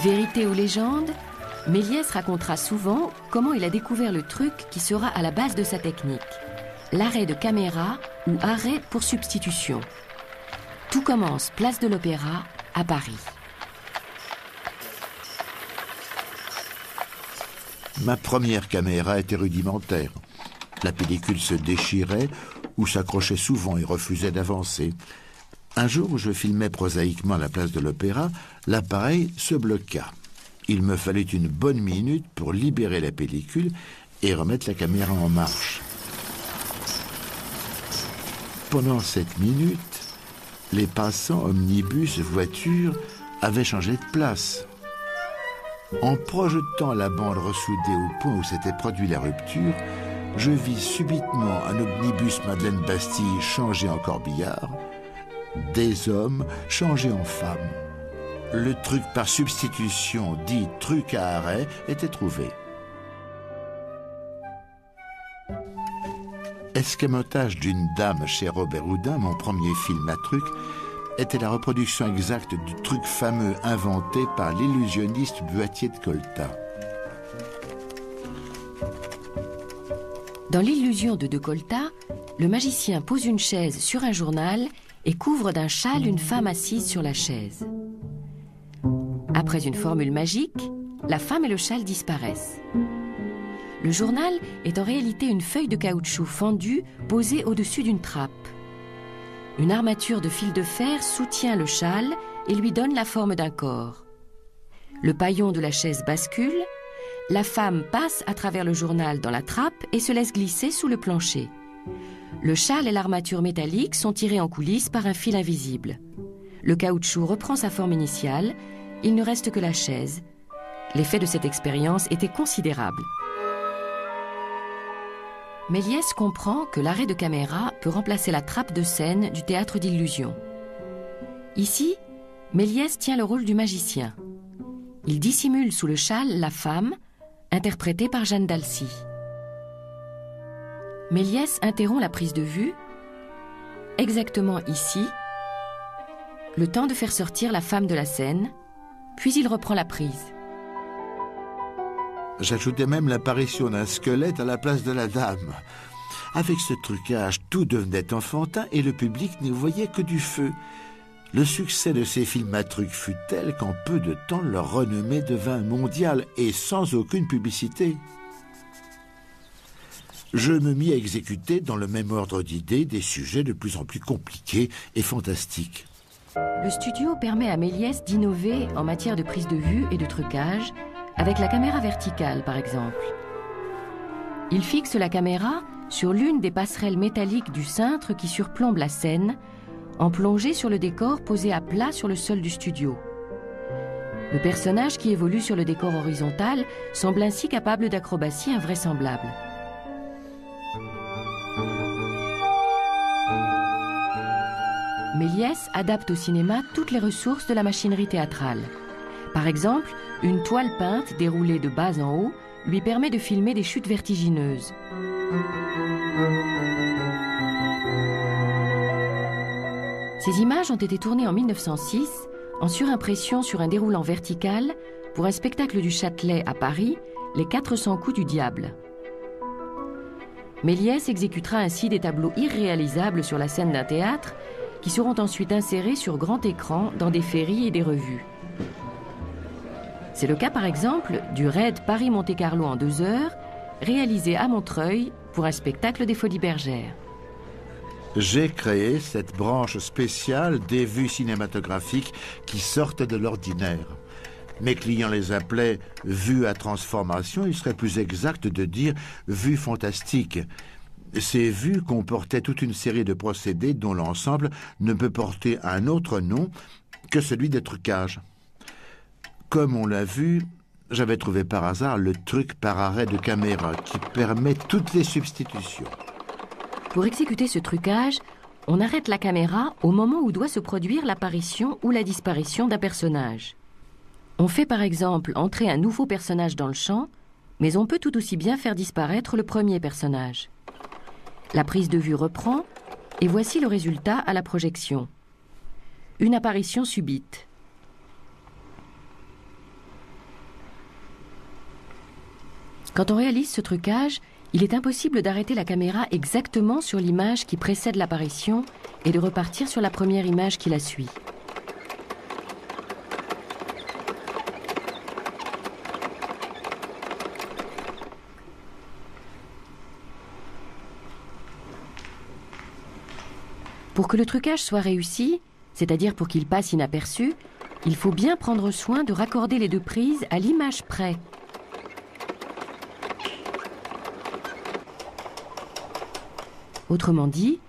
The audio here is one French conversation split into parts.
Vérité ou légende, Méliès racontera souvent comment il a découvert le truc qui sera à la base de sa technique, l'arrêt de caméra ou arrêt pour substitution. Tout commence place de l'Opéra à Paris. Ma première caméra était rudimentaire. La pellicule se déchirait ou s'accrochait souvent et refusait d'avancer. Un jour où je filmais prosaïquement la place de l'Opéra, l'appareil se bloqua. Il me fallait une bonne minute pour libérer la pellicule et remettre la caméra en marche. Pendant cette minute, les passants, omnibus, voitures, avaient changé de place. En projetant la bande ressoudée au point où s'était produit la rupture, je vis subitement un omnibus Madeleine Bastille changé en corbillard, des hommes changés en femmes. Le truc par substitution, dit truc à arrêt, était trouvé. Escamotage d'une dame chez Robert Houdin, mon premier film à truc, était la reproduction exacte du truc fameux inventé par l'illusionniste Boîtier de Colta. Dans l'illusion de Colta, le magicien pose une chaise sur un journal et couvre d'un châle une femme assise sur la chaise. Après une formule magique, la femme et le châle disparaissent. Le journal est en réalité une feuille de caoutchouc fendue posée au-dessus d'une trappe. Une armature de fil de fer soutient le châle et lui donne la forme d'un corps. Le paillon de la chaise bascule, la femme passe à travers le journal dans la trappe et se laisse glisser sous le plancher. Le châle et l'armature métallique sont tirés en coulisses par un fil invisible. Le caoutchouc reprend sa forme initiale, il ne reste que la chaise. L'effet de cette expérience était considérable. Méliès comprend que l'arrêt de caméra peut remplacer la trappe de scène du théâtre d'illusion. Ici, Méliès tient le rôle du magicien. Il dissimule sous le châle la femme, interprétée par Jeanne d'Alcy. Méliès interrompt la prise de vue, exactement ici, le temps de faire sortir la femme de la scène, puis il reprend la prise. J'ajoutais même l'apparition d'un squelette à la place de la dame. Avec ce trucage, tout devenait enfantin et le public ne voyait que du feu. Le succès de ces films à trucs fut tel qu'en peu de temps, leur renommée devint mondiale et sans aucune publicité. Je me mis à exécuter dans le même ordre d'idées des sujets de plus en plus compliqués et fantastiques. Le studio permet à Méliès d'innover en matière de prise de vue et de trucage, avec la caméra verticale par exemple. Il fixe la caméra sur l'une des passerelles métalliques du cintre qui surplombe la scène, en plongée sur le décor posé à plat sur le sol du studio. Le personnage qui évolue sur le décor horizontal semble ainsi capable d'acrobaties invraisemblables. Méliès adapte au cinéma toutes les ressources de la machinerie théâtrale. Par exemple, une toile peinte déroulée de bas en haut lui permet de filmer des chutes vertigineuses. Ces images ont été tournées en 1906 en surimpression sur un déroulant vertical pour un spectacle du Châtelet à Paris, Les 400 coups du diable. Méliès exécutera ainsi des tableaux irréalisables sur la scène d'un théâtre qui seront ensuite insérés sur grand écran dans des féeries et des revues. C'est le cas par exemple du raid Paris-Monte-Carlo en 2 heures, réalisé à Montreuil pour un spectacle des Folies Bergères. J'ai créé cette branche spéciale des vues cinématographiques qui sortent de l'ordinaire. Mes clients les appelaient « vues à transformation », il serait plus exact de dire « vues fantastiques ». Ces vues comportaient toute une série de procédés dont l'ensemble ne peut porter un autre nom que celui de trucage. Comme on l'a vu, j'avais trouvé par hasard le truc par arrêt de caméra qui permet toutes les substitutions. Pour exécuter ce trucage, on arrête la caméra au moment où doit se produire l'apparition ou la disparition d'un personnage. On fait par exemple entrer un nouveau personnage dans le champ, mais on peut tout aussi bien faire disparaître le premier personnage. La prise de vue reprend, et voici le résultat à la projection. Une apparition subite. Quand on réalise ce trucage, il est impossible d'arrêter la caméra exactement sur l'image qui précède l'apparition et de repartir sur la première image qui la suit. Pour que le trucage soit réussi, c'est-à-dire pour qu'il passe inaperçu, il faut bien prendre soin de raccorder les deux prises à l'image près. Autrement dit,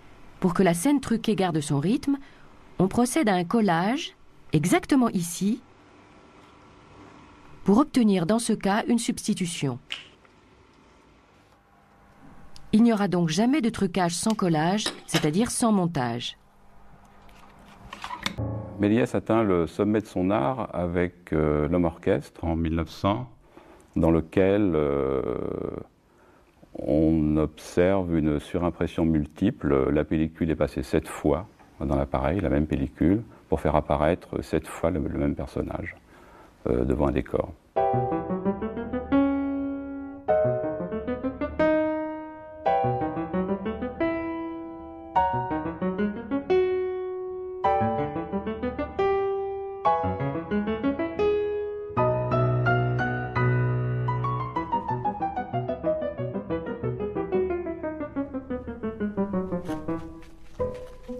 pour que la scène truquée garde son rythme, on procède à un collage, exactement ici, pour obtenir dans ce cas une substitution. Il n'y aura donc jamais de trucage sans collage, c'est-à-dire sans montage. Méliès atteint le sommet de son art avec l'Homme Orchestre en 1900, dans lequel on observe une surimpression multiple. La pellicule est passée 7 fois dans l'appareil, la même pellicule, pour faire apparaître 7 fois le même personnage devant un décor.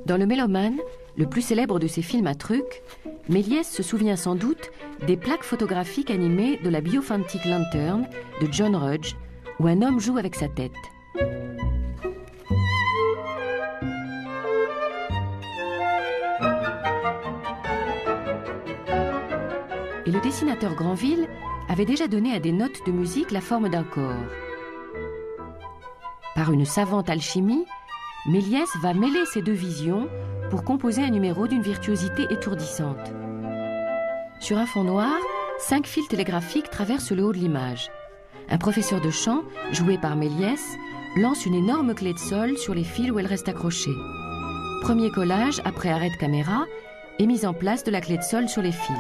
Dans Le Mélomane, le plus célèbre de ses films à trucs, Méliès se souvient sans doute des plaques photographiques animées de la Biophantic Lantern de John Rudge, où un homme joue avec sa tête. Et le dessinateur Granville avait déjà donné à des notes de musique la forme d'un corps. Par une savante alchimie, Méliès va mêler ces deux visions pour composer un numéro d'une virtuosité étourdissante. Sur un fond noir, 5 fils télégraphiques traversent le haut de l'image. Un professeur de chant, joué par Méliès, lance une énorme clé de sol sur les fils où elle reste accrochée. Premier collage après arrêt de caméra et mise en place de la clé de sol sur les fils.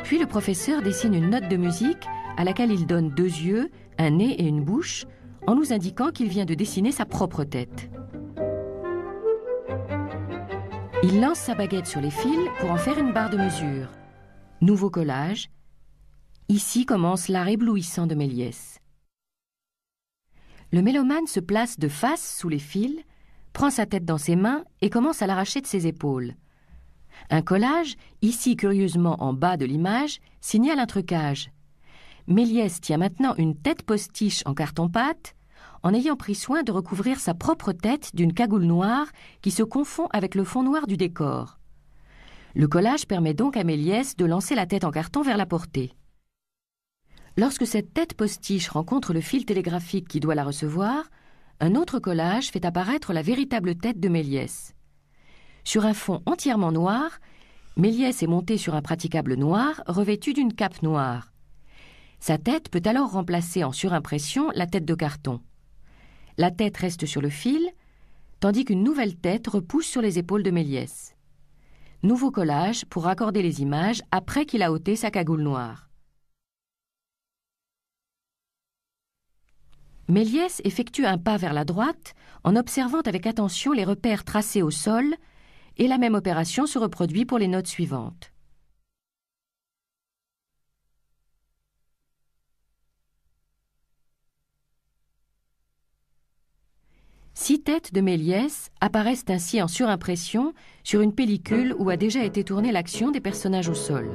Puis le professeur dessine une note de musique à laquelle il donne 2 yeux, un nez et une bouche, en nous indiquant qu'il vient de dessiner sa propre tête. Il lance sa baguette sur les fils pour en faire une barre de mesure. Nouveau collage. Ici commence l'art éblouissant de Méliès. Le mélomane se place de face sous les fils, prend sa tête dans ses mains et commence à l'arracher de ses épaules. Un collage, ici curieusement en bas de l'image, signale un trucage. Méliès tient maintenant une tête postiche en carton-pâte, en ayant pris soin de recouvrir sa propre tête d'une cagoule noire qui se confond avec le fond noir du décor. Le collage permet donc à Méliès de lancer la tête en carton vers la portée. Lorsque cette tête postiche rencontre le fil télégraphique qui doit la recevoir, un autre collage fait apparaître la véritable tête de Méliès. Sur un fond entièrement noir, Méliès est monté sur un praticable noir revêtu d'une cape noire. Sa tête peut alors remplacer en surimpression la tête de carton. La tête reste sur le fil, tandis qu'une nouvelle tête repousse sur les épaules de Méliès. Nouveau collage pour raccorder les images après qu'il a ôté sa cagoule noire. Méliès effectue un pas vers la droite en observant avec attention les repères tracés au sol, et la même opération se reproduit pour les notes suivantes. Six têtes de Méliès apparaissent ainsi en surimpression sur une pellicule où a déjà été tournée l'action des personnages au sol.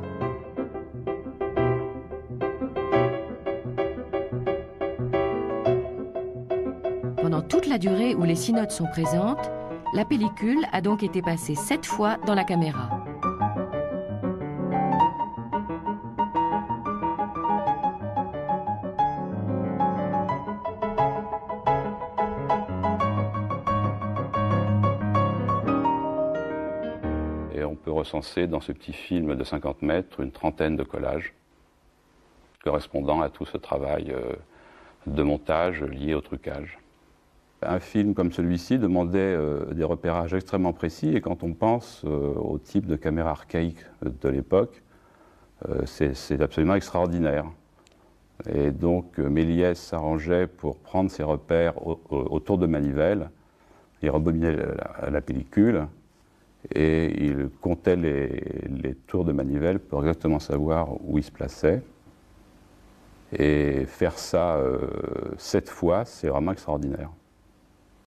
Pendant toute la durée où les 6 notes sont présentes, la pellicule a donc été passée 7 fois dans la caméra. Et on peut recenser dans ce petit film de 50 mètres une trentaine de collages correspondant à tout ce travail de montage lié au trucage. Un film comme celui-ci demandait des repérages extrêmement précis, et quand on pense au type de caméra archaïque de l'époque, c'est absolument extraordinaire. Et donc Méliès s'arrangeait pour prendre ses repères au tour de manivelle. Il rebobinait la pellicule et il comptait les tours de manivelle pour exactement savoir où il se plaçait. Et faire ça 7 fois, c'est vraiment extraordinaire.